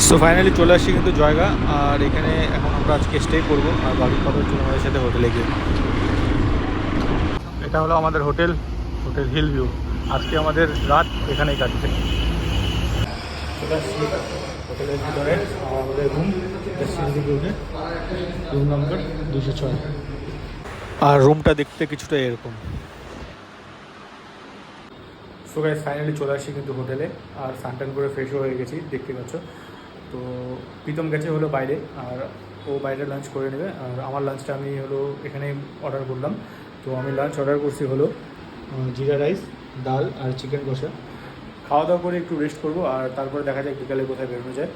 So finally চলে আসছি কিন্তু জায়গা। আর এখানে এখন আমরা আজকে স্টে করবো, আর বাকি কথা হচ্ছে আমাদের সাথে হোটেলে গিয়ে। এটা হলো আমাদের হোটেল, হোটেল হিল ভিউ। আজকে আমাদের রাত এখানেই কাটছে। চলে আসছি হোটেলের ভিতরে, আমাদের রুম রুম নম্বর 206। আর রুমটা দেখতে কিছুটা এরকম। সো গাইস ফাইনালি চলে আসছি কিন্তু হোটেলে, আর সানটান করে ফ্রেশও হয়ে গেছি দেখতে পাচ্ছ। তো প্রীতম গেছে হলো বাইরে, আর ও বাইরে লাঞ্চ করে নেবে। আর আমার লাঞ্চটা আমি হলো এখানে অর্ডার করলাম। তো আমি লাঞ্চ অর্ডার করছি হলো জিরা রাইস, ডাল আর চিকেন কষা। খাওয়া দাওয়া করে একটু রেস্ট করবো, আর তারপরে দেখা যায় বিকালে কোথায় বেরোনো যায়।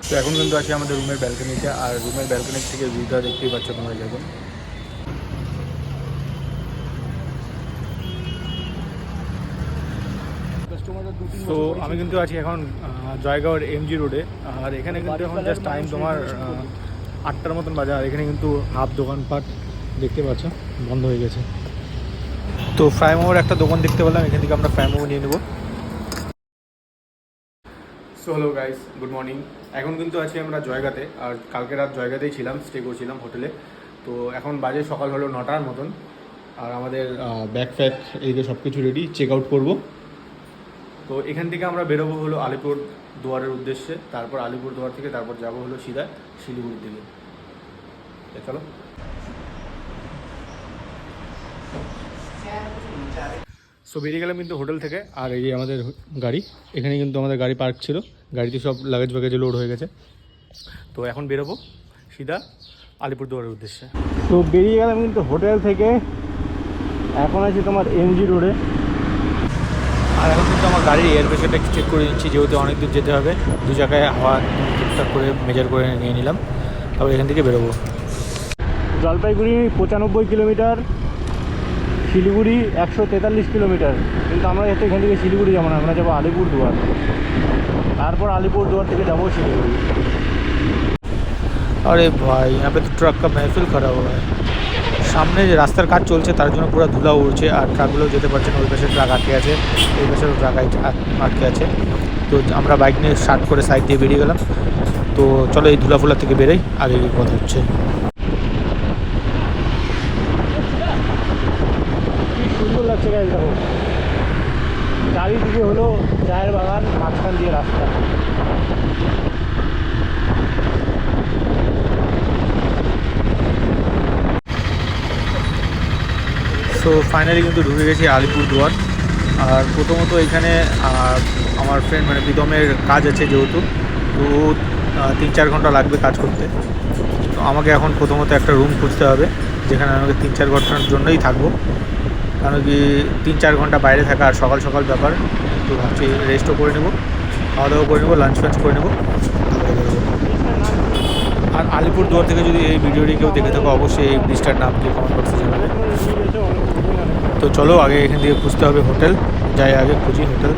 তো এখন কিন্তু আছি আমাদের রুমের ব্যালকনিতে, আর রুমের ব্যালকনির থেকে ভিউটা দেখতেই পাচ্ছ তোমরা যখন। তো আমি কিন্তু আছি এখন জয়গাঁওয়ের এমজি রোডে। আর এখানে কিন্তু এখন জাস্ট টাইম তোমার 8টার মতন বাজে। আর এখানে কিন্তু হাফ দোকানপাট দেখতে পাচ্ছ বন্ধ হয়ে গেছে। তো ফ্রাই মোমোর একটা দোকান দেখতে পেলাম, এখান থেকে আমরা ফ্রাই মোমো নিয়ে নেবো। So hello guys, good morning. এখন কিন্তু আছি আমরা জয়গাতে, আর কালকে রাত জয়গাতেই ছিলাম, স্টে করছিলাম হোটেলে। তো এখন বাজে সকাল হলো 9টার মতন। আর আমাদের ব্যাগ ফ্যাগ এইদিকে সব কিছু রেডি, চেক আউট করবো। তো এখান থেকে আমরা বেরোবো হলো আলিপুর দুয়ারের উদ্দেশ্যে। তারপর আলিপুর দুয়ার থেকে তারপর যাবো হলো সিধা শিলিগুড়ির দিকে। চলো। সো বেরিয়ে গেলাম কিন্তু হোটেল থেকে। আর এই যে আমাদের গাড়ি, এখানে কিন্তু আমাদের গাড়ি পার্ক ছিল, গাড়িতে সব লাগেজ বাগেজে লোড হয়ে গেছে। তো এখন বেরোবো সিধা আলিপুর দুয়ারের উদ্দেশ্যে। তো বেরিয়ে গেলাম কিন্তু হোটেল থেকে, এখন আছি তোমার এমজি রোডে। আর এখন কিন্তু আমার গাড়ির এয়ার প্রেশারটা একটু চেক করে নিচ্ছি, যেহেতু অনেক দূর যেতে হবে। দু জায়গায় হাওয়া ঠিকঠাক করে মেজার করে নিয়ে নিলাম, তারপর এখান থেকে বেরোবো। Jalpaiguri 95 kilometre, Siliguri 143 kilometre. কিন্তু আমরা এখান থেকে শিলিগুড়ি যাবো না, আমরা যাবো আলিপুর দুয়ার। তারপর আলিপুর দুয়ার থেকে যাবো শিলিগুড়ি। আরে ভাই, यहाँ पे तो ट्रक का महफिल खड़ा हुआ है। সামনে যে রাস্তার কাজ চলছে তার জন্য পুরো ধুলা উড়ছে, আর ট্রাকগুলো যেতে পারছে না। ওই পাশে ট্রাক আটকে আছে, এই পাশে ট্রাক আটকে আছে। তো আমরা বাইক নিয়ে স্টার্ট করে সাইড দিয়ে বেরিয়ে গেলাম। তো চলো এই ধুলা ফুলা থেকে বেরোই, আগে কথা হচ্ছে। কি সুন্দর লাগছে গাইস, দেখো চারিদিকে হলো চায়ের বাগান, মাঝখান দিয়ে রাস্তা। তো ফাইনালি কিন্তু ঢুকে গেছি আলিপুর দুয়ার। আর প্রথমত এখানে আমার ফ্রেন্ড মানে প্রীতমের কাজ আছে, যেহেতু তো 3-4 ঘন্টা লাগবে কাজ করতে। তো আমাকে এখন প্রথমত একটা রুম খুঁজতে হবে, যেখানে আমাকে 3-4 ঘন্টার জন্যই থাকবো। কারণ কি 3-4 ঘন্টা বাইরে থাকা আর সকাল সকাল ব্যাপার, তো ভাবছি রেস্টও করে নেবো, খাওয়া দাওয়া করে নেবো, লাঞ্চ ফাঞ্চ করে নেবো। আর আলিপুর দুয়ার থেকে যদি এই ভিডিওটি কেউ দেখে থাকো, অবশ্যই এই ব্রিজটার নাম কি কমেন্ট বক্সে জানাবে। তো চলো আগে এখান থেকে খুঁজতে হবে হোটেল, যাই আগে খুঁজি হোটেল।